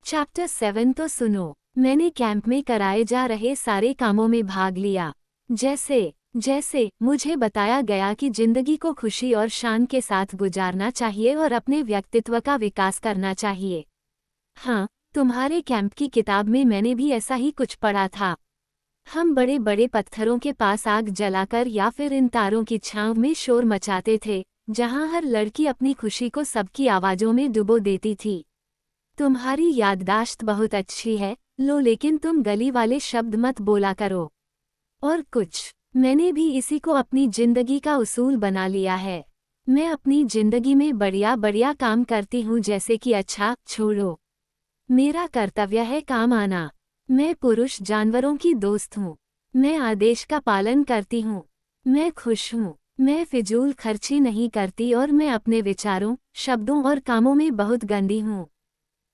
Chapter 7 तो सुनो। मैंने कैंप में कराए जा रहे सारे कामों में भाग लिया। जैसे जैसे मुझे बताया गया कि जिंदगी को खुशी और शान के साथ गुजारना चाहिए और अपने व्यक्तित्व का विकास करना चाहिए। हाँ, तुम्हारे कैंप की किताब में मैंने भी ऐसा ही कुछ पढ़ा था। हम बड़े बड़े पत्थरों के पास आग जलाकर या फिर इन तारों की छांव में शोर मचाते थे, जहां हर लड़की अपनी खुशी को सबकी आवाजों में डुबो देती थी। तुम्हारी याददाश्त बहुत अच्छी है, लो, लेकिन तुम गली वाले शब्द मत बोला करो। और कुछ, मैंने भी इसी को अपनी जिंदगी का उसूल बना लिया है। मैं अपनी जिंदगी में बढ़िया बढ़िया काम करती हूँ, जैसे कि अच्छा छोड़ो, मेरा कर्तव्य है काम आना। मैं पुरुष जानवरों की दोस्त हूँ। मैं आदेश का पालन करती हूँ। मैं खुश हूँ। मैं फिजूल खर्ची नहीं करती और मैं अपने विचारों, शब्दों और कामों में बहुत गंदी हूँ।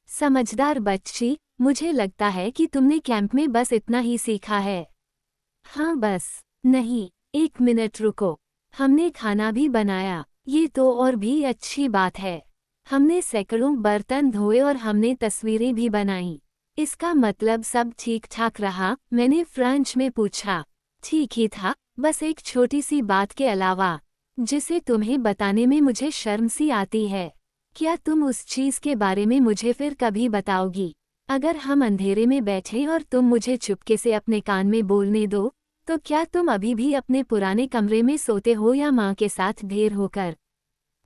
समझदार बच्ची, मुझे लगता है कि तुमने कैंप में बस इतना ही सीखा है। हाँ बस। नहीं, एक मिनट रुको। हमने खाना भी बनाया, ये तो और भी अच्छी बात है। हमने सैकड़ों बर्तन धोए और हमने तस्वीरें भी बनाई। इसका मतलब सब ठीक ठाक रहा? मैंने फ्रेंच में पूछा। ठीक ही था, बस एक छोटी सी बात के अलावा, जिसे तुम्हें बताने में मुझे शर्म सी आती है। क्या तुम उस चीज के बारे में मुझे फिर कभी बताओगी? अगर हम अंधेरे में बैठे और तुम मुझे चुपके से अपने कान में बोलने दो, तो क्या तुम अभी भी अपने पुराने कमरे में सोते हो या माँ के साथ ढेर होकर?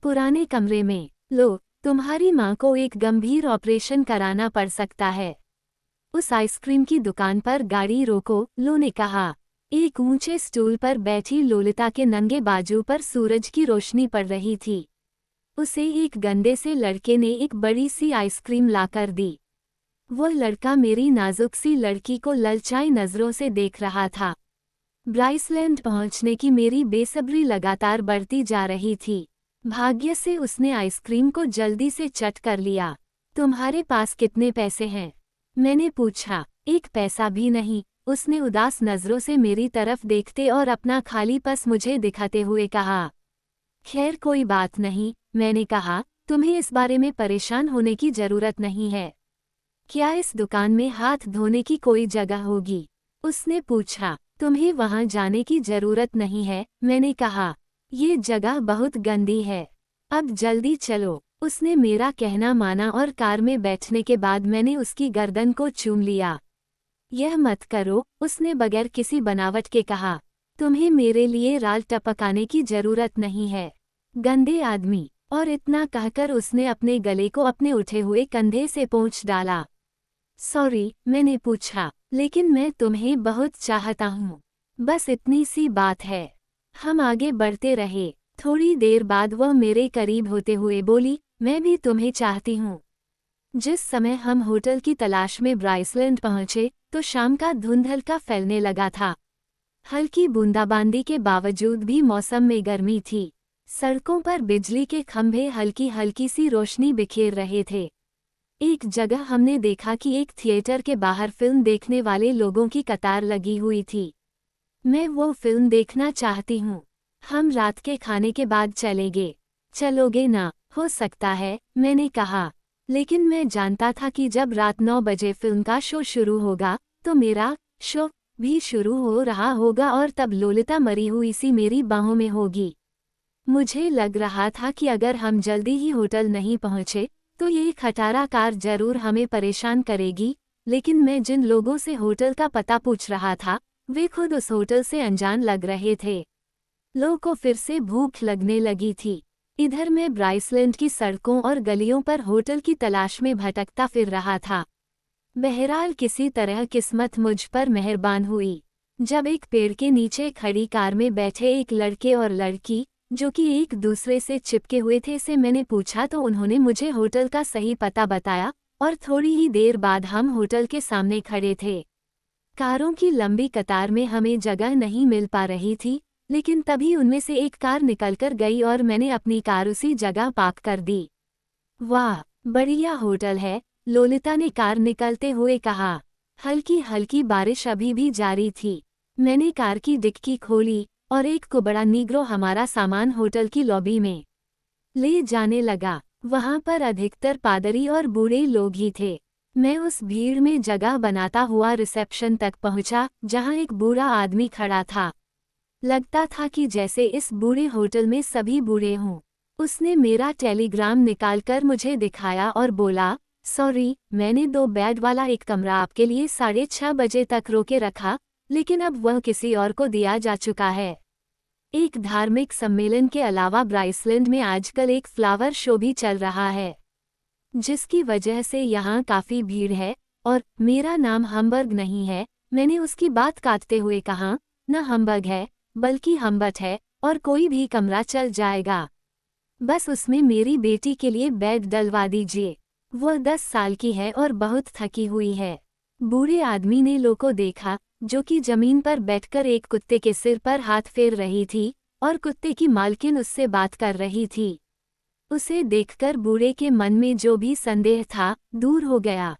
पुराने कमरे में। लो, तुम्हारी माँ को एक गंभीर ऑपरेशन कराना पड़ सकता है। उस आइसक्रीम की दुकान पर गाड़ी रोको, लो ने कहा। एक ऊंचे स्टूल पर बैठी लोलिता के नंगे बाजू पर सूरज की रोशनी पड़ रही थी। उसे एक गंदे से लड़के ने एक बड़ी सी आइसक्रीम लाकर दी। वो लड़का मेरी नाजुक सी लड़की को ललचाई नजरों से देख रहा था। ब्राइसलैंड पहुंचने की मेरी बेसब्री लगातार बढ़ती जा रही थी। भाग्य से उसने आइसक्रीम को जल्दी से चट कर लिया। तुम्हारे पास कितने पैसे हैं? मैंने पूछा। एक पैसा भी नहीं, उसने उदास नजरों से मेरी तरफ देखते और अपना खाली पस मुझे दिखाते हुए कहा। खैर कोई बात नहीं, मैंने कहा, तुम्हें इस बारे में परेशान होने की जरूरत नहीं है। क्या इस दुकान में हाथ धोने की कोई जगह होगी? उसने पूछा। तुम्हें वहां जाने की जरूरत नहीं है, मैंने कहा। ये जगह बहुत गंदी है। अब जल्दी चलो। उसने मेरा कहना माना और कार में बैठने के बाद मैंने उसकी गर्दन को चूम लिया। यह मत करो, उसने बगैर किसी बनावट के कहा। तुम्हें मेरे लिए राल टपकाने की जरूरत नहीं है, गंदे आदमी। और इतना कहकर उसने अपने गले को अपने उठे हुए कंधे से पोंछ डाला। सॉरी, मैंने पूछा, लेकिन मैं तुम्हें बहुत चाहता हूँ। बस इतनी सी बात है। हम आगे बढ़ते रहे। थोड़ी देर बाद वह मेरे करीब होते हुए बोली, मैं भी तुम्हें चाहती हूँ। जिस समय हम होटल की तलाश में ब्राइसलैंड पहुंचे, तो शाम का धुंध हल्का फैलने लगा था। हल्की बूंदाबांदी के बावजूद भी मौसम में गर्मी थी। सड़कों पर बिजली के खंभे हल्की हल्की सी रोशनी बिखेर रहे थे। एक जगह हमने देखा कि एक थिएटर के बाहर फिल्म देखने वाले लोगों की कतार लगी हुई थी। मैं वो फिल्म देखना चाहती हूँ। हम रात के खाने के बाद चलेंगे। चलोगे ना? हो सकता है, मैंने कहा। लेकिन मैं जानता था कि जब रात 9 बजे फिल्म का शो शुरू होगा, तो मेरा शो भी शुरू हो रहा होगा और तब लोलिता मरी हुई सी मेरी बाहों में होगी। मुझे लग रहा था कि अगर हम जल्दी ही होटल नहीं पहुंचे, तो ये खटारा कार जरूर हमें परेशान करेगी। लेकिन मैं जिन लोगों से होटल का पता पूछ रहा था, वे खुद उस होटल से अनजान लग रहे थे। लोगों को फिर से भूख लगने लगी थी। इधर मैं ब्राइसलैंड की सड़कों और गलियों पर होटल की तलाश में भटकता फिर रहा था। बहरहाल किसी तरह किस्मत मुझ पर मेहरबान हुई। जब एक पेड़ के नीचे खड़ी कार में बैठे एक लड़के और लड़की, जो कि एक दूसरे से चिपके हुए थे, से मैंने पूछा तो उन्होंने मुझे होटल का सही पता बताया और थोड़ी ही देर बाद हम होटल के सामने खड़े थे। कारों की लंबी कतार में हमें जगह नहीं मिल पा रही थी, लेकिन तभी उनमें से एक कार निकलकर गई और मैंने अपनी कार उसी जगह पार्क कर दी। वाह, बढ़िया होटल है, लोलिता ने कार निकलते हुए कहा। हल्की हल्की बारिश अभी भी जारी थी। मैंने कार की डिक्की खोली और एक को बड़ा नीग्रो हमारा सामान होटल की लॉबी में ले जाने लगा। वहां पर अधिकतर पादरी और बूढ़े लोग ही थे। मैं उस भीड़ में जगह बनाता हुआ रिसेप्शन तक पहुंचा, जहां एक बूढ़ा आदमी खड़ा था। लगता था कि जैसे इस बूढ़े होटल में सभी बूढ़े हों। उसने मेरा टेलीग्राम निकालकर मुझे दिखाया और बोला, सॉरी, मैंने 2 बेड वाला एक कमरा आपके लिए 6:30 बजे तक रोके रखा, लेकिन अब वह किसी और को दिया जा चुका है। एक धार्मिक सम्मेलन के अलावा ब्राइसलैंड में आजकल एक फ्लावर शो भी चल रहा है, जिसकी वजह से यहाँ काफ़ी भीड़ है, और मेरा नाम हम्बर्ग नहीं है। मैंने उसकी बात काटते हुए कहा, न हम्बर्ग है, बल्कि हम्बर्ट है, और कोई भी कमरा चल जाएगा। बस उसमें मेरी बेटी के लिए बेड डलवा दीजिए। वह 10 साल की है और बहुत थकी हुई है। बूढ़े आदमी ने लो को देखा, जो कि जमीन पर बैठकर एक कुत्ते के सिर पर हाथ फेर रही थी, और कुत्ते की मालकिन उससे बात कर रही थी। उसे देखकर बूढ़े के मन में जो भी संदेह था, दूर हो गया।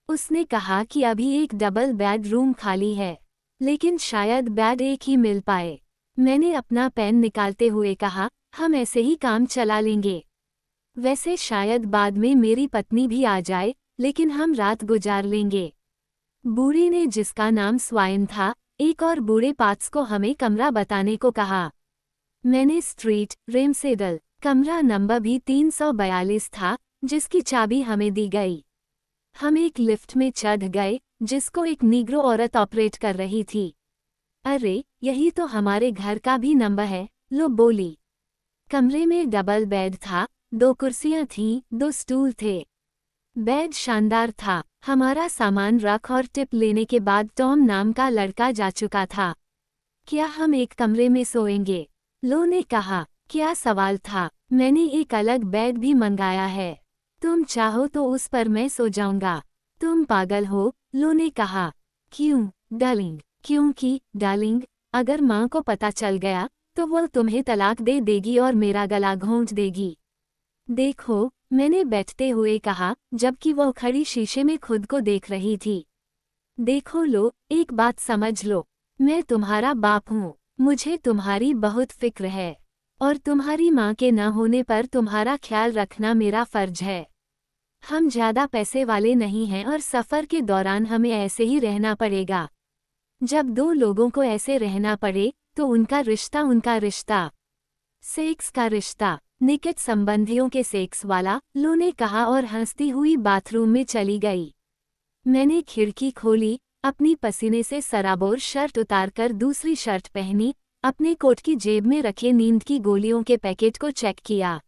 उसने कहा कि अभी एक डबल बेड रूम खाली है, लेकिन शायद बेड एक ही मिल पाए। मैंने अपना पेन निकालते हुए कहा, हम ऐसे ही काम चला लेंगे। वैसे शायद बाद में मेरी पत्नी भी आ जाए, लेकिन हम रात गुजार लेंगे। बूढ़े ने, जिसका नाम स्वाइन था, एक और बूढ़े पात्स को हमें कमरा बताने को कहा। मैंने स्ट्रीट रेमसेडल कमरा नंबर भी 342 था, जिसकी चाबी हमें दी गई। हम एक लिफ्ट में चढ़ गए, जिसको एक नीग्रो औरत ऑपरेट कर रही थी। अरे, यही तो हमारे घर का भी नंबर है, लो बोली। कमरे में डबल बेड था, 2 कुर्सियां थीं, 2 स्टूल थे। बेड शानदार था। हमारा सामान रख और टिप लेने के बाद टॉम नाम का लड़का जा चुका था। क्या हम एक कमरे में सोएंगे? लो ने कहा। क्या सवाल था? मैंने एक अलग बेड भी मंगाया है। तुम चाहो तो उस पर मैं सो जाऊंगा। तुम पागल हो? लो ने कहा। क्यों, डार्लिंग? क्योंकि, डार्लिंग, अगर माँ को पता चल गया, तो वह तुम्हें तलाक दे देगी और मेरा गला घोंट देगी। देखो, मैंने बैठते हुए कहा, जबकि वह खड़ी शीशे में खुद को देख रही थी। देखो लो, एक बात समझ लो, मैं तुम्हारा बाप हूँ। मुझे तुम्हारी बहुत फिक्र है, और तुम्हारी माँ के न होने पर तुम्हारा ख्याल रखना मेरा फर्ज है। हम ज्यादा पैसे वाले नहीं हैं और सफ़र के दौरान हमें ऐसे ही रहना पड़ेगा। जब 2 लोगों को ऐसे रहना पड़े, तो उनका रिश्ता सेक्स का रिश्ता, निकट संबंधियों के सेक्स वाला, लो ने कहा और हंसती हुई बाथरूम में चली गई। मैंने खिड़की खोली, अपनी पसीने से सराबोर शर्ट उतारकर दूसरी शर्ट पहनी, अपने कोट की जेब में रखे नींद की गोलियों के पैकेट को चेक किया।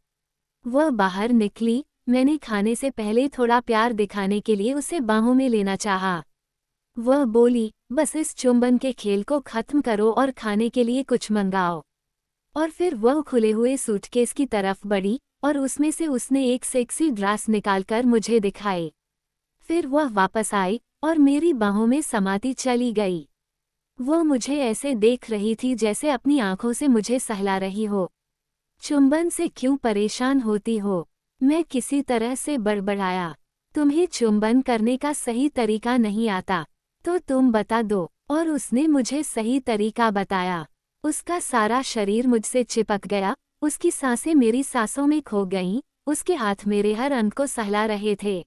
वह बाहर निकली। मैंने खाने से पहले थोड़ा प्यार दिखाने के लिए उसे बाहों में लेना चाहा। वह बोली, बस इस चुंबन के खेल को खत्म करो और खाने के लिए कुछ मंगाओ। और फिर वह खुले हुए सूटकेस की तरफ बढ़ी, और उसमें से उसने एक सेक्सी ड्रेस निकालकर मुझे दिखाए। फिर वह वापस आई, और मेरी बाहों में समाती चली गई। वह मुझे ऐसे देख रही थी जैसे अपनी आंखों से मुझे सहला रही हो। चुंबन से क्यों परेशान होती हो? मैं किसी तरह से बड़बड़ाया। तुम्हें चुंबन करने का सही तरीका नहीं आता, तो तुम बता दो। और उसने मुझे सही तरीका बताया। उसका सारा शरीर मुझसे चिपक गया, उसकी सांसें मेरी सांसों में खो गईं, उसके हाथ मेरे हर अंग को सहला रहे थे।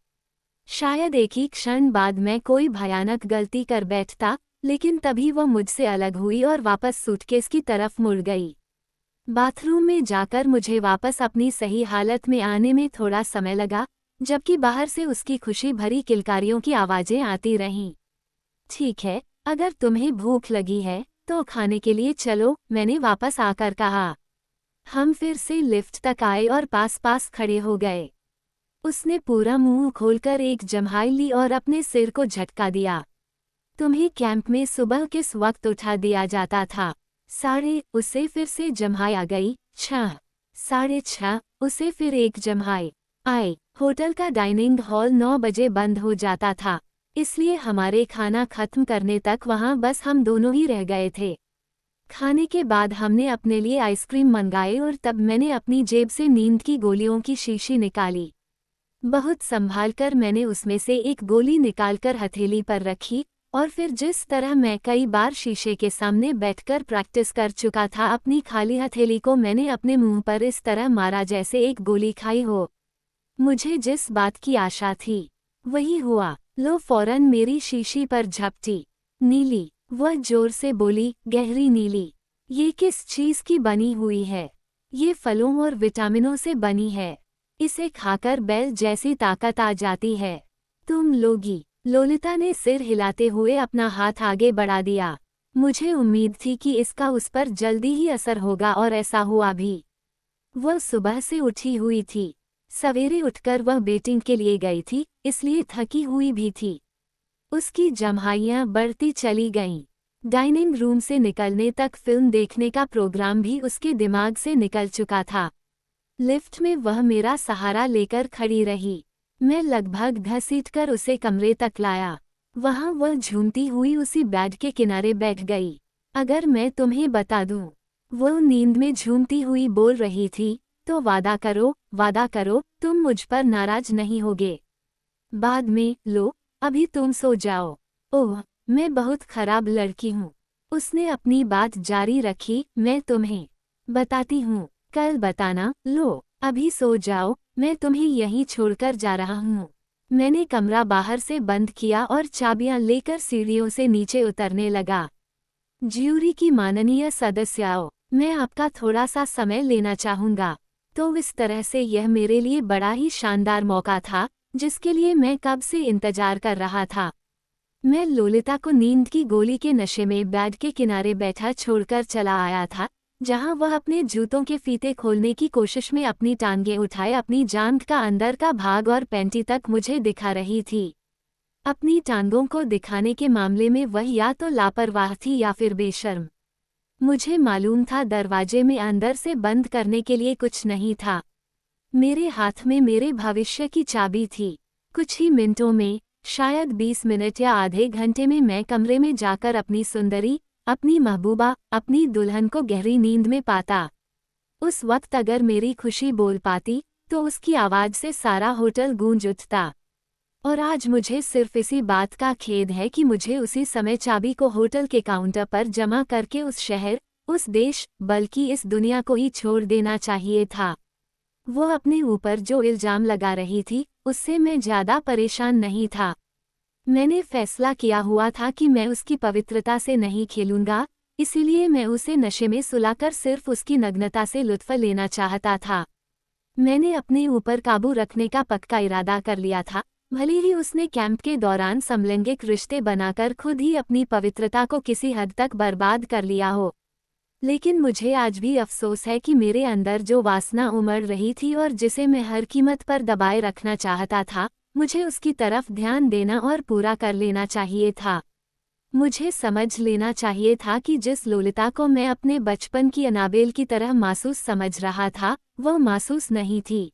शायद एक ही क्षण बाद मैं कोई भयानक गलती कर बैठता, लेकिन तभी वह मुझसे अलग हुई और वापस सूटकेस की तरफ मुड़ गई। बाथरूम में जाकर मुझे वापस अपनी सही हालत में आने में थोड़ा समय लगा, जबकि बाहर से उसकी खुशी भरी किलकारियों की आवाज़ें आती रहीं। ठीक है, अगर तुम्हें भूख लगी है, तो खाने के लिए चलो, मैंने वापस आकर कहा। हम फिर से लिफ्ट तक आए और पास पास खड़े हो गए। उसने पूरा मुंह खोलकर एक जम्हाई ली और अपने सिर को झटका दिया। तुम्हें कैंप में सुबह किस वक्त उठा दिया जाता था? 6:30। उसे फिर से जम्हाई आ गई। 6, 6:30। उसे फिर एक जम्हाई आई। होटल का डाइनिंग हॉल 9 बजे बंद हो जाता था, इसलिए हमारे खाना खत्म करने तक वहाँ बस हम दोनों ही रह गए थे। खाने के बाद हमने अपने लिए आइसक्रीम मंगाए और तब मैंने अपनी जेब से नींद की गोलियों की शीशी निकाली। बहुत संभालकर मैंने उसमें से एक गोली निकालकर हथेली पर रखी, और फिर जिस तरह मैं कई बार शीशे के सामने बैठकर प्रैक्टिस कर चुका था, अपनी खाली हथेली को मैंने अपने मुंह पर इस तरह मारा जैसे एक गोली खाई हो। मुझे जिस बात की आशा थी, वही हुआ। लो फौरन मेरी शीशी पर झपटी। नीली, वह जोर से बोली, गहरी नीली। ये किस चीज की बनी हुई है? ये फलों और विटामिनों से बनी है। इसे खाकर बैल जैसी ताकत आ जाती है। तुम लोगी। लोलिता ने सिर हिलाते हुए अपना हाथ आगे बढ़ा दिया। मुझे उम्मीद थी कि इसका उस पर जल्दी ही असर होगा और ऐसा हुआ भी। वह सुबह से उठी हुई थी। सवेरे उठकर वह बेटिंग के लिए गई थी, इसलिए थकी हुई भी थी। उसकी जम्हाइयां बढ़ती चली गईं। डाइनिंग रूम से निकलने तक फिल्म देखने का प्रोग्राम भी उसके दिमाग से निकल चुका था। लिफ्ट में वह मेरा सहारा लेकर खड़ी रही। मैं लगभग घसीटकर उसे कमरे तक लाया। वहां वह झूमती हुई उसी बेड के किनारे बैठ गई। अगर मैं तुम्हें बता दूं, वो नींद में झूमती हुई बोल रही थी, तो वादा करो, तुम मुझ पर नाराज नहीं होगे। बाद में, लो, अभी तुम सो जाओ। ओह, मैं बहुत खराब लड़की हूँ। उसने अपनी बात जारी रखी, मैं तुम्हें बताती हूँ, कल बताना। लो, अभी सो जाओ, मैं तुम्हें यहीं छोड़कर जा रहा हूँ। मैंने कमरा बाहर से बंद किया और चाबियां लेकर सीढ़ियों से नीचे उतरने लगा। ज्यूरी की माननीय सदस्यों, मैं आपका थोड़ा सा समय लेना चाहूँगा। तो इस तरह से यह मेरे लिए बड़ा ही शानदार मौका था, जिसके लिए मैं कब से इंतजार कर रहा था। मैं लोलिता को नींद की गोली के नशे में बेड के किनारे बैठा छोड़कर चला आया था, जहां वह अपने जूतों के फीते खोलने की कोशिश में अपनी टांगें उठाए अपनी जांघ का अंदर का भाग और पैंटी तक मुझे दिखा रही थी। अपनी टांगों को दिखाने के मामले में वह या तो लापरवाह थी या फिर बेशर्म। मुझे मालूम था दरवाजे में अंदर से बंद करने के लिए कुछ नहीं था। मेरे हाथ में मेरे भविष्य की चाबी थी। कुछ ही मिनटों में, शायद 20 मिनट या आधे घंटे में मैं कमरे में जाकर अपनी सुंदरी, अपनी महबूबा, अपनी दुल्हन को गहरी नींद में पाता। उस वक्त अगर मेरी खुशी बोल पाती, तो उसकी आवाज से सारा होटल गूंज उठता। और आज मुझे सिर्फ इसी बात का खेद है कि मुझे उसी समय चाबी को होटल के काउंटर पर जमा करके उस शहर, उस देश, बल्कि इस दुनिया को ही छोड़ देना चाहिए था। वो अपने ऊपर जो इल्जाम लगा रही थी, उससे मैं ज्यादा परेशान नहीं था। मैंने फैसला किया हुआ था कि मैं उसकी पवित्रता से नहीं खेलूंगा, इसीलिए मैं उसे नशे में सुलाकर सिर्फ उसकी नग्नता से लुत्फ लेना चाहता था। मैंने अपने ऊपर काबू रखने का पक्का इरादा कर लिया था, भले ही उसने कैंप के दौरान समलैंगिक रिश्ते बनाकर खुद ही अपनी पवित्रता को किसी हद तक बर्बाद कर लिया हो। लेकिन मुझे आज भी अफसोस है कि मेरे अंदर जो वासना उमड़ रही थी और जिसे मैं हर कीमत पर दबाए रखना चाहता था, मुझे उसकी तरफ ध्यान देना और पूरा कर लेना चाहिए था। मुझे समझ लेना चाहिए था कि जिस लोलिता को मैं अपने बचपन की अनाबेल की तरह मासूस समझ रहा था, वह मासूस नहीं थी।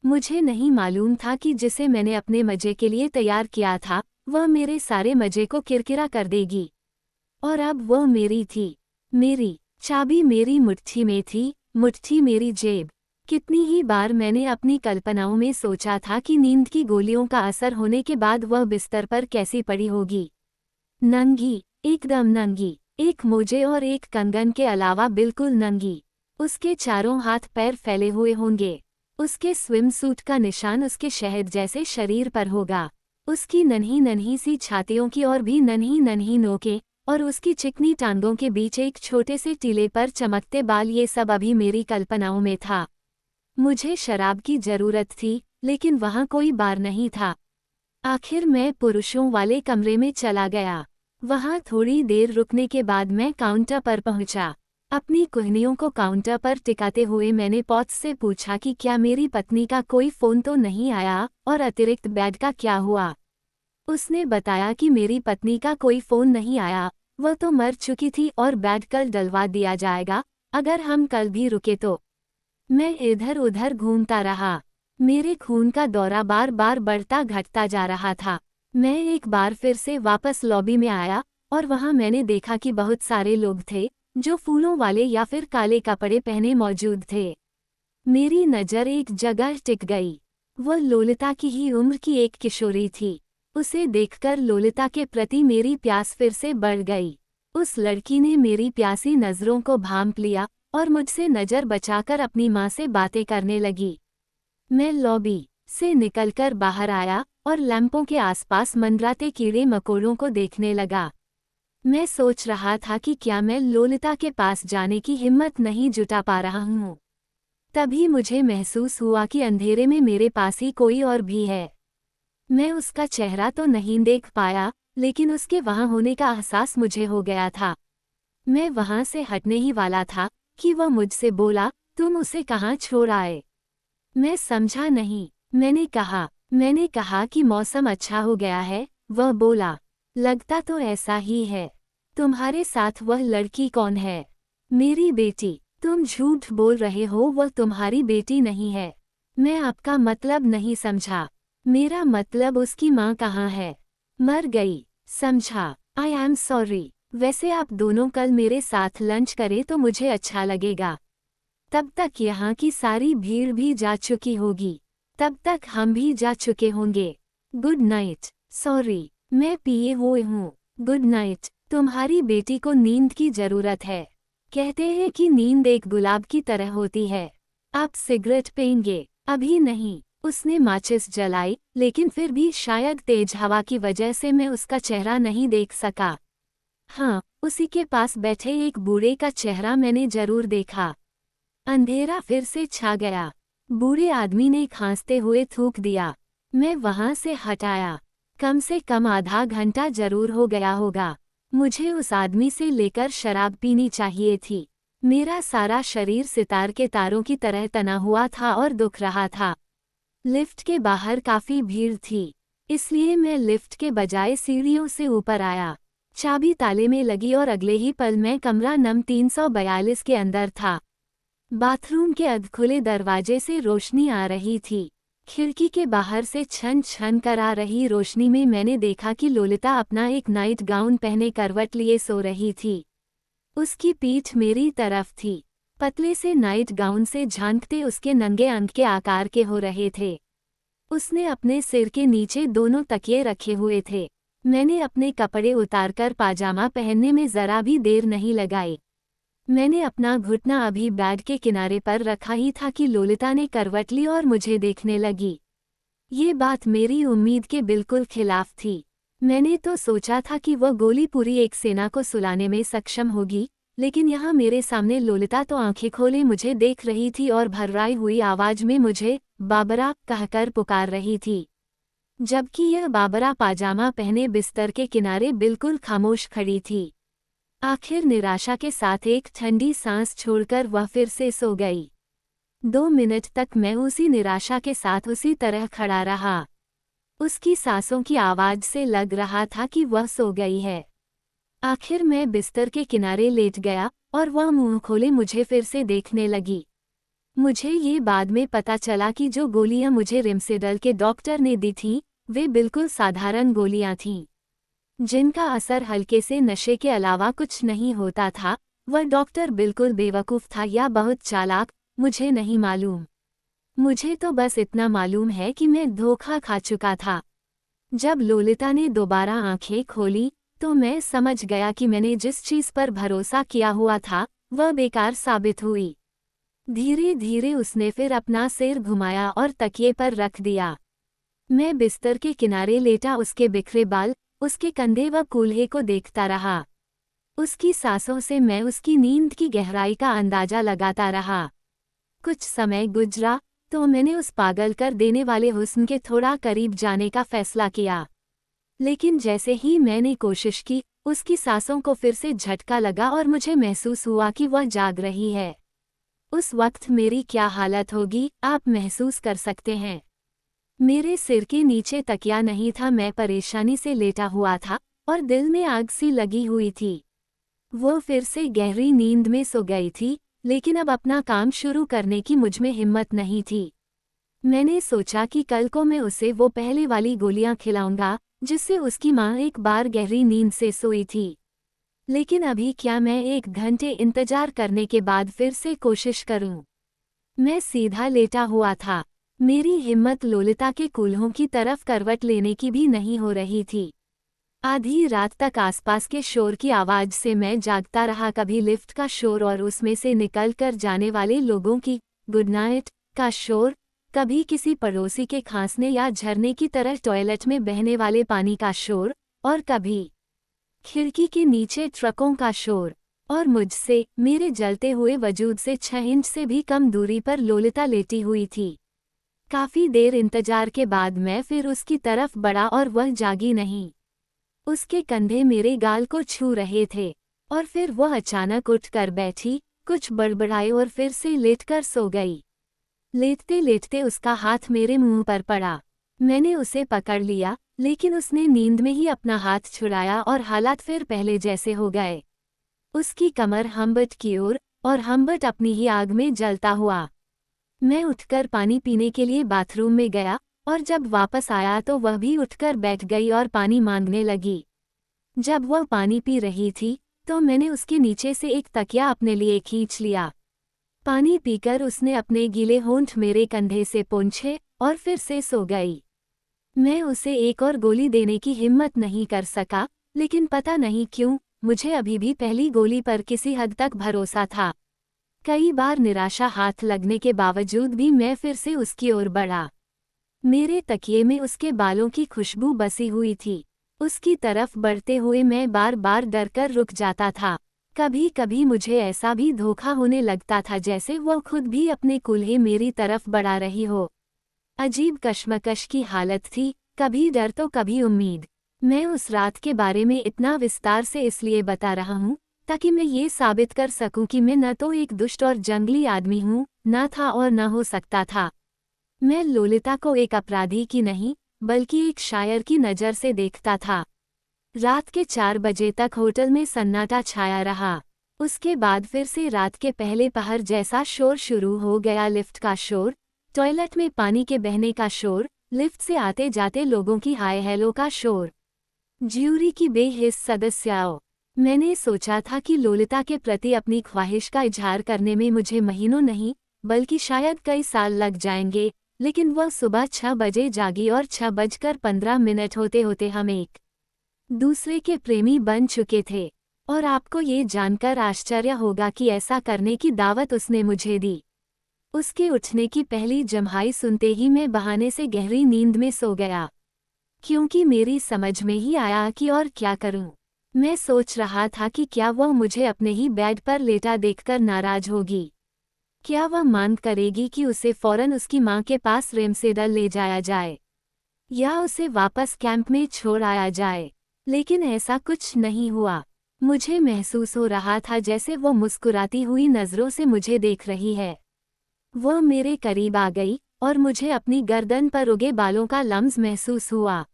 मुझे नहीं मालूम था कि जिसे मैंने अपने मजे के लिए तैयार किया था, वह मेरे सारे मजे को किरकिरा कर देगी। और अब वह मेरी थी। मेरी चाबी मेरी मुट्ठी में थी, मुट्ठी मेरी जेब। कितनी ही बार मैंने अपनी कल्पनाओं में सोचा था कि नींद की गोलियों का असर होने के बाद वह बिस्तर पर कैसी पड़ी होगी। नंगी, एकदम नंगी, एक मोजे और एक कंगन के अलावा बिल्कुल नंगी। उसके चारों हाथ पैर फैले हुए होंगे। उसके स्विम सूट का निशान उसके शहद जैसे शरीर पर होगा। उसकी नन्ही नन्ही सी छातियों की और भी नन्ही नन्ही नोकें, और उसकी चिकनी टांगों के बीच एक छोटे से टीले पर चमकते बाल, ये सब अभी मेरी कल्पनाओं में था। मुझे शराब की जरूरत थी, लेकिन वहाँ कोई बार नहीं था। आखिर मैं पुरुषों वाले कमरे में चला गया। वहाँ थोड़ी देर रुकने के बाद मैं काउंटर पर पहुँचा। अपनी कुहनियों को काउंटर पर टिकाते हुए मैंने पॉट से पूछा कि क्या मेरी पत्नी का कोई फ़ोन तो नहीं आया, और अतिरिक्त बेड का क्या हुआ। उसने बताया कि मेरी पत्नी का कोई फ़ोन नहीं आया, वह तो मर चुकी थी और बेड कल डलवा दिया जाएगा, अगर हम कल भी रुके तो। मैं इधर उधर घूमता रहा। मेरे खून का दौरा बार बार बढ़ता घटता जा रहा था। मैं एक बार फिर से वापस लॉबी में आया, और वहां मैंने देखा कि बहुत सारे लोग थे, जो फूलों वाले या फिर काले कपड़े पहने मौजूद थे। मेरी नज़र एक जगह टिक गई। वह लोलिता की ही उम्र की एक किशोरी थी। उसे देखकर लोलिता के प्रति मेरी प्यास फिर से बढ़ गई। उस लड़की ने मेरी प्यासी नज़रों को भांप लिया और मुझसे नज़र बचाकर अपनी माँ से बातें करने लगी। मैं लॉबी से निकलकर बाहर आया और लैंपों के आसपास मंडराते कीड़े मकोड़ों को देखने लगा। मैं सोच रहा था कि क्या मैं लोलिता के पास जाने की हिम्मत नहीं जुटा पा रहा हूँ। तभी मुझे महसूस हुआ कि अंधेरे में मेरे पास ही कोई और भी है। मैं उसका चेहरा तो नहीं देख पाया, लेकिन उसके वहां होने का एहसास मुझे हो गया था। मैं वहां से हटने ही वाला था कि वह मुझसे बोला, तुम उसे कहाँ छोड़ आए? मैं समझा नहीं। मैंने कहा कि मौसम अच्छा हो गया है। वह बोला, लगता तो ऐसा ही है। तुम्हारे साथ वह लड़की कौन है? मेरी बेटी। तुम झूठ बोल रहे हो, वह तुम्हारी बेटी नहीं है। मैं आपका मतलब नहीं समझा। मेरा मतलब उसकी माँ कहाँ है? मर गई। समझा। I am sorry. वैसे आप दोनों कल मेरे साथ लंच करें तो मुझे अच्छा लगेगा। तब तक यहाँ की सारी भीड़ भी जा चुकी होगी। तब तक हम भी जा चुके होंगे। Good night. सॉरी, मैं पिए हुए हूँ। Good night. तुम्हारी बेटी को नींद की जरूरत है। कहते हैं कि नींद एक गुलाब की तरह होती है। आप सिगरेट पिएंगे? अभी नहीं। उसने माचिस जलाई, लेकिन फिर भी शायद तेज हवा की वजह से मैं उसका चेहरा नहीं देख सका। हाँ, उसी के पास बैठे एक बूढ़े का चेहरा मैंने जरूर देखा। अंधेरा फिर से छा गया। बूढ़े आदमी ने खांसते हुए थूक दिया। मैं वहां से हटाया। कम से कम आधा घंटा जरूर हो गया होगा। मुझे उस आदमी से लेकर शराब पीनी चाहिए थी। मेरा सारा शरीर सितार के तारों की तरह तना हुआ था और दुख रहा था। लिफ्ट के बाहर काफी भीड़ थी, इसलिए मैं लिफ्ट के बजाय सीढ़ियों से ऊपर आया। चाबी ताले में लगी और अगले ही पल मैं कमरा नंबर 342 के अंदर था। बाथरूम के अधखुले दरवाजे से रोशनी आ रही थी। खिड़की के बाहर से छन छन कर आ रही रोशनी में मैंने देखा कि लोलिता अपना एक नाइट गाउन पहने करवट लिए सो रही थी। उसकी पीठ मेरी तरफ थी। पतले से नाइट गाउन से झांकते उसके नंगे अंग के आकार के हो रहे थे। उसने अपने सिर के नीचे दोनों तकिए रखे हुए थे। मैंने अपने कपड़े उतारकर पाजामा पहनने में जरा भी देर नहीं लगाई। मैंने अपना घुटना अभी बेड के किनारे पर रखा ही था कि लोलिता ने करवट ली और मुझे देखने लगी। ये बात मेरी उम्मीद के बिल्कुल खिलाफ थी। मैंने तो सोचा था कि वह गोली पूरी एक सेना को सुलाने में सक्षम होगी, लेकिन यहाँ मेरे सामने लोलिता तो आंखें खोले मुझे देख रही थी और भर्राई हुई आवाज में मुझे बाबरा कहकर पुकार रही थी। जबकि यह बाबरा पाजामा पहने बिस्तर के किनारे बिल्कुल खामोश खड़ी थी। आखिर निराशा के साथ एक ठंडी सांस छोड़कर वह फिर से सो गई। 2 मिनट तक मैं उसी निराशा के साथ उसी तरह खड़ा रहा। उसकी सांसों की आवाज से लग रहा था कि वह सो गई है। आखिर मैं बिस्तर के किनारे लेट गया और वह मुंह खोले मुझे फिर से देखने लगी। मुझे ये बाद में पता चला कि जो गोलियां मुझे रिम्सिडल के डॉक्टर ने दी थीं, वे बिल्कुल साधारण गोलियां थीं, जिनका असर हल्के से नशे के अलावा कुछ नहीं होता था। वह डॉक्टर बिल्कुल बेवकूफ़ था या बहुत चालाक, मुझे नहीं मालूम। मुझे तो बस इतना मालूम है कि मैं धोखा खा चुका था। जब लोलिता ने दोबारा आंखें खोली, तो मैं समझ गया कि मैंने जिस चीज़ पर भरोसा किया हुआ था, वह बेकार साबित हुई। धीरे धीरे उसने फिर अपना सिर घुमाया और तकिए पर रख दिया। मैं बिस्तर के किनारे लेटा उसके बिखरे बाल, उसके कंधे व कूल्हे को देखता रहा। उसकी सांसों से मैं उसकी नींद की गहराई का अंदाजा लगाता रहा। कुछ समय गुजरा तो मैंने उस पागल कर देने वाले हुस्न के थोड़ा करीब जाने का फैसला किया। लेकिन जैसे ही मैंने कोशिश की, उसकी सांसों को फिर से झटका लगा और मुझे महसूस हुआ कि वह जाग रही है। उस वक्त मेरी क्या हालत होगी, आप महसूस कर सकते हैं। मेरे सिर के नीचे तकिया नहीं था, मैं परेशानी से लेटा हुआ था और दिल में आग सी लगी हुई थी। वो फिर से गहरी नींद में सो गई थी, लेकिन अब अपना काम शुरू करने की मुझमें हिम्मत नहीं थी। मैंने सोचा कि कल को मैं उसे वो पहले वाली गोलियां खिलाऊंगा, जिससे उसकी माँ एक बार गहरी नींद से सोई थी। लेकिन अभी क्या मैं 1 घंटे इंतजार करने के बाद फिर से कोशिश करूं? मैं सीधा लेटा हुआ था। मेरी हिम्मत लोलिता के कूल्हों की तरफ करवट लेने की भी नहीं हो रही थी। आधी रात तक आसपास के शोर की आवाज से मैं जागता रहा, कभी लिफ्ट का शोर और उसमें से निकल कर जाने वाले लोगों की गुड नाइट का शोर, कभी किसी पड़ोसी के खांसने या झरने की तरह टॉयलेट में बहने वाले पानी का शोर, और कभी खिड़की के नीचे ट्रकों का शोर। और मुझसे, मेरे जलते हुए वजूद से 6 इंच से भी कम दूरी पर लोलिता लेटी हुई थी। काफी देर इंतजार के बाद मैं फिर उसकी तरफ बढ़ा और वह जागी नहीं। उसके कंधे मेरे गाल को छू रहे थे, और फिर वह अचानक उठकर बैठी, कुछ बड़बड़ाए और फिर से लेटकर सो गई। लेटते लेटते उसका हाथ मेरे मुंह पर पड़ा। मैंने उसे पकड़ लिया, लेकिन उसने नींद में ही अपना हाथ छुड़ाया और हालात फिर पहले जैसे हो गए। उसकी कमर हम्बट की ओर, और हम्बट अपनी ही आग में जलता हुआ। मैं उठकर पानी पीने के लिए बाथरूम में गया, और जब वापस आया तो वह भी उठकर बैठ गई और पानी मांगने लगी। जब वह पानी पी रही थी, तो मैंने उसके नीचे से एक तकिया अपने लिए खींच लिया। पानी पीकर उसने अपने गीले होंठ मेरे कंधे से पोंछे, और फिर से सो गई। मैं उसे एक और गोली देने की हिम्मत नहीं कर सका, लेकिन पता नहीं क्यों, मुझे अभी भी पहली गोली पर किसी हद तक भरोसा था। कई बार निराशा हाथ लगने के बावजूद भी मैं फिर से उसकी ओर बढ़ा। मेरे तकिए में उसके बालों की खुशबू बसी हुई थी। उसकी तरफ बढ़ते हुए मैं बार बार डरकर रुक जाता था। कभी कभी मुझे ऐसा भी धोखा होने लगता था जैसे वह खुद भी अपने कूल्हे मेरी तरफ बढ़ा रही हो। अजीब कश्मकश की हालत थी, कभी डर तो कभी उम्मीद। मैं उस रात के बारे में इतना विस्तार से इसलिए बता रहा हूँ, ताकि मैं ये साबित कर सकूं कि मैं न तो एक दुष्ट और जंगली आदमी हूँ, न था और न हो सकता था। मैं लोलिता को एक अपराधी की नहीं, बल्कि एक शायर की नज़र से देखता था। रात के 4 बजे तक होटल में सन्नाटा छाया रहा। उसके बाद फिर से रात के पहले पहर जैसा शोर शुरू हो गया। लिफ्ट का शोर, टॉयलेट में पानी के बहने का शोर, लिफ्ट से आते जाते लोगों की हाय हेलो का शोर, ज्यूरी की बेहिस सदस्यों। मैंने सोचा था कि लोलिता के प्रति अपनी ख्वाहिश का इजहार करने में मुझे महीनों नहीं, बल्कि शायद कई साल लग जाएंगे, लेकिन वह सुबह 6 बजे जागी और 6:15 होते होते हम एक दूसरे के प्रेमी बन चुके थे। और आपको ये जानकर आश्चर्य होगा कि ऐसा करने की दावत उसने मुझे दी। उसके उठने की पहली जम्हाई सुनते ही मैं बहाने से गहरी नींद में सो गया, क्योंकि मेरी समझ में ही आया कि और क्या करूं। मैं सोच रहा था कि क्या वह मुझे अपने ही बेड पर लेटा देखकर नाराज होगी, क्या वह मांग करेगी कि उसे फौरन उसकी मां के पास रेमसेडर ले जाया जाए, या उसे वापस कैंप में छोड़ आया जाए। लेकिन ऐसा कुछ नहीं हुआ। मुझे महसूस हो रहा था जैसे वो मुस्कुराती हुई नज़रों से मुझे देख रही है। वह मेरे करीब आ गई, और मुझे अपनी गर्दन पर उगे बालों का लम्स महसूस हुआ।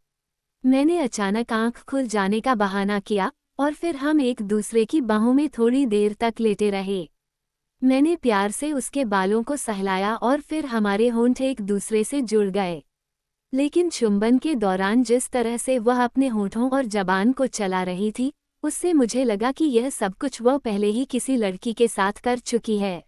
मैंने अचानक आंख खुल जाने का बहाना किया, और फिर हम एक दूसरे की बाहों में थोड़ी देर तक लेटे रहे। मैंने प्यार से उसके बालों को सहलाया और फिर हमारे होंठ एक दूसरे से जुड़ गए। लेकिन चुंबन के दौरान जिस तरह से वह अपने होंठों और जबान को चला रही थी, उससे मुझे लगा कि यह सब कुछ वह पहले ही किसी लड़की के साथ कर चुकी है।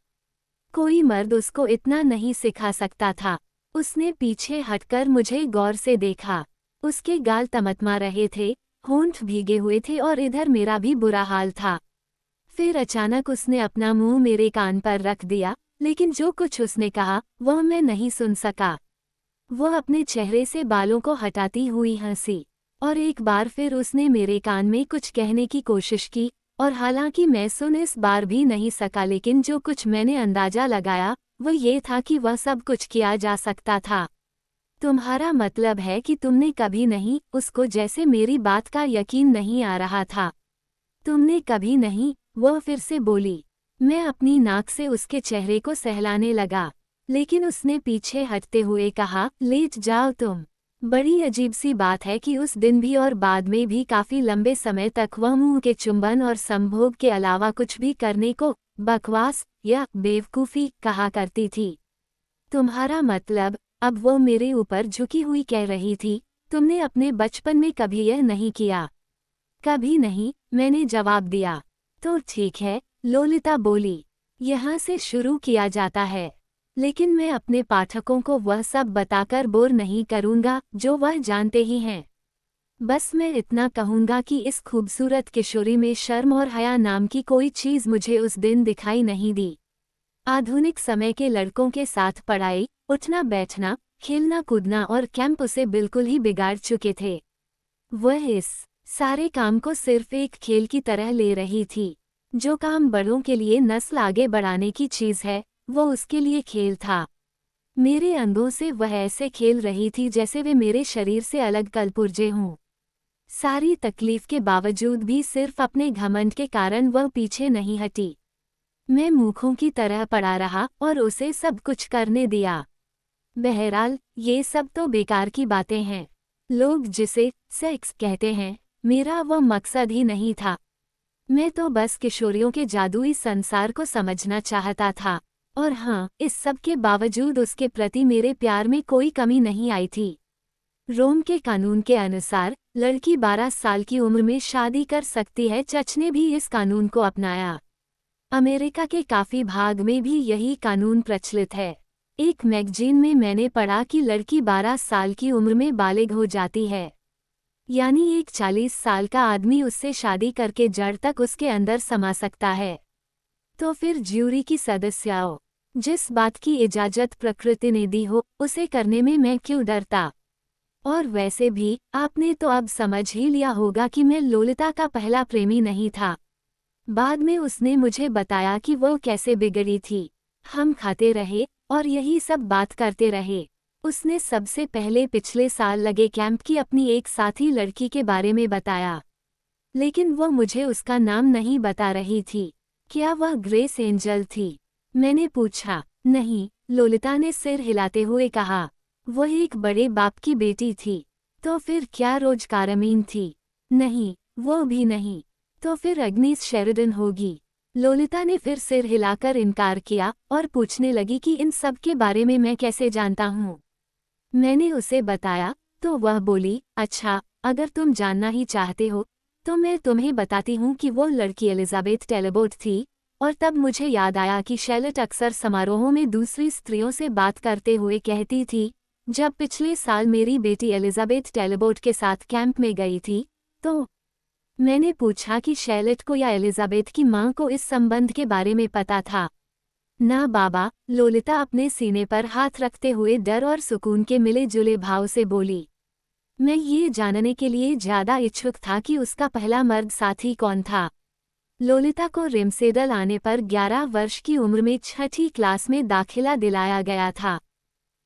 कोई मर्द उसको इतना नहीं सिखा सकता था। उसने पीछे हटकर मुझे गौर से देखा। उसके गाल तमतमा रहे थे, होंठ भीगे हुए थे और इधर मेरा भी बुरा हाल था। फिर अचानक उसने अपना मुंह मेरे कान पर रख दिया, लेकिन जो कुछ उसने कहा वह मैं नहीं सुन सका। वह अपने चेहरे से बालों को हटाती हुई हंसी, और एक बार फिर उसने मेरे कान में कुछ कहने की कोशिश की, और हालांकि मैं सुन इस बार भी नहीं सका, लेकिन जो कुछ मैंने अंदाजा लगाया वह ये था कि वह सब कुछ किया जा सकता था। तुम्हारा मतलब है कि तुमने कभी नहीं उसको, जैसे मेरी बात का यकीन नहीं आ रहा था। तुमने कभी नहीं, वह फिर से बोली। मैं अपनी नाक से उसके चेहरे को सहलाने लगा, लेकिन उसने पीछे हटते हुए कहा, लेट जाओ तुम। बड़ी अजीब सी बात है कि उस दिन भी और बाद में भी काफी लंबे समय तक वह मुंह के चुंबन और संभोग के अलावा कुछ भी करने को बकवास या बेवकूफ़ी कहा करती थी। तुम्हारा मतलब, अब वो मेरे ऊपर झुकी हुई कह रही थी, तुमने अपने बचपन में कभी यह नहीं किया? कभी नहीं, मैंने जवाब दिया। तो ठीक है, लोलिता बोली, यहाँ से शुरू किया जाता है। लेकिन मैं अपने पाठकों को वह सब बताकर बोर नहीं करूँगा जो वह जानते ही हैं। बस मैं इतना कहूँगा कि इस खूबसूरत किशोरी में शर्म और हया नाम की कोई चीज़ मुझे उस दिन दिखाई नहीं दी। आधुनिक समय के लड़कों के साथ पढ़ाई, उठना बैठना, खेलना कूदना और कैंप उसे बिल्कुल ही बिगाड़ चुके थे। वह इस सारे काम को सिर्फ एक खेल की तरह ले रही थी। जो काम बड़ों के लिए नस्ल आगे बढ़ाने की चीज़ है, वो उसके लिए खेल था। मेरे अंगों से वह ऐसे खेल रही थी जैसे वे मेरे शरीर से अलग कलपुर्जे हों। सारी तकलीफ के बावजूद भी सिर्फ अपने घमंड के कारण वह पीछे नहीं हटी। मैं मूर्खों की तरह पड़ा रहा और उसे सब कुछ करने दिया। बहरहाल, ये सब तो बेकार की बातें हैं। लोग जिसे सेक्स कहते हैं, मेरा वह मकसद ही नहीं था। मैं तो बस किशोरियों के जादुई संसार को समझना चाहता था। और हाँ, इस सब के बावजूद उसके प्रति मेरे प्यार में कोई कमी नहीं आई थी। रोम के कानून के अनुसार लड़की 12 साल की उम्र में शादी कर सकती है। चच ने भी इस कानून को अपनाया। अमेरिका के काफ़ी भाग में भी यही कानून प्रचलित है। एक मैगजीन में मैंने पढ़ा कि लड़की 12 साल की उम्र में बालिग हो जाती है, यानी एक 40 साल का आदमी उससे शादी करके जड़ तक उसके अंदर समा सकता है। तो फिर ज्यूरी की सदस्यों, जिस बात की इजाज़त प्रकृति ने दी हो, उसे करने में मैं क्यों डरता। और वैसे भी आपने तो अब समझ ही लिया होगा कि मैं लोलिता का पहला प्रेमी नहीं था। बाद में उसने मुझे बताया कि वो कैसे बिगड़ी थी। हम खाते रहे और यही सब बात करते रहे। उसने सबसे पहले पिछले साल लगे कैंप की अपनी एक साथी लड़की के बारे में बताया, लेकिन वो मुझे उसका नाम नहीं बता रही थी। क्या वह ग्रेस एंजल थी? मैंने पूछा। नहीं, लोलिता ने सिर हिलाते हुए कहा। वह एक बड़े बाप की बेटी थी। तो फिर क्या रोज कारमीन थी? नहीं, वो भी नहीं। तो फिर अग्निस शेरिडन होगी। लोलिता ने फिर सिर हिलाकर इनकार किया और पूछने लगी कि इन सब के बारे में मैं कैसे जानता हूँ। मैंने उसे बताया तो वह बोली, अच्छा, अगर तुम जानना ही चाहते हो तो मैं तुम्हें बताती हूँ कि वो लड़की एलिजाबेथ टेलेबोट थी। और तब मुझे याद आया कि शैलट अक्सर समारोहों में दूसरी स्त्रियों से बात करते हुए कहती थी। जब पिछले साल मेरी बेटी एलिजाबेथ टेलेबोट के साथ कैंप में गई थी, तो मैंने पूछा कि शैलट को या एलिजाबेथ की मां को इस संबंध के बारे में पता था। ना बाबा, लोलिता अपने सीने पर हाथ रखते हुए डर और सुकून के मिले जुले भाव से बोली। मैं ये जानने के लिए ज्यादा इच्छुक था कि उसका पहला मर्द साथी कौन था। लोलिता को रिमसेडल आने पर 11 वर्ष की उम्र में 6ठी क्लास में दाखिला दिलाया गया था।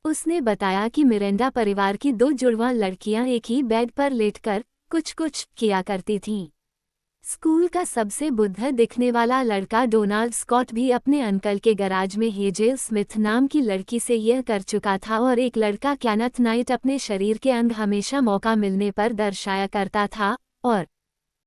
उसने बताया कि मिरेंडा परिवार की 2 जुड़वां लड़कियां एक ही बेड पर लेटकर कुछ कुछ किया करती थीं। स्कूल का सबसे बुद्ध दिखने वाला लड़का डोनाल्ड स्कॉट भी अपने अंकल के गराज में हेजेल स्मिथ नाम की लड़की से यह कर चुका था। और एक लड़का कैनथ नाइट अपने शरीर के अंग हमेशा मौका मिलने पर दर्शाया करता था। और